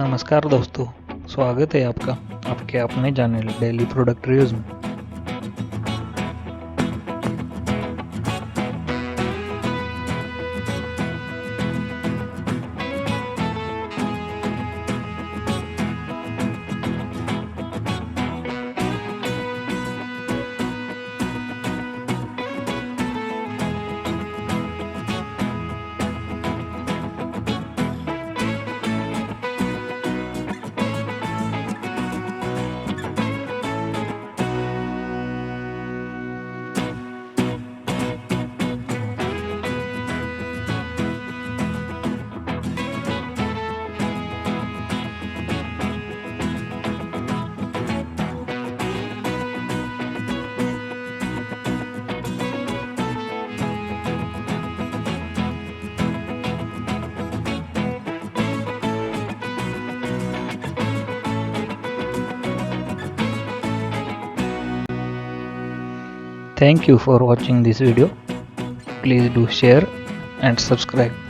नमस्कार दोस्तों, स्वागत है आपका आपके अपने चैनल डेली प्रोडक्ट रिव्यूज में। Thank you for watching this video. Please do share and subscribe.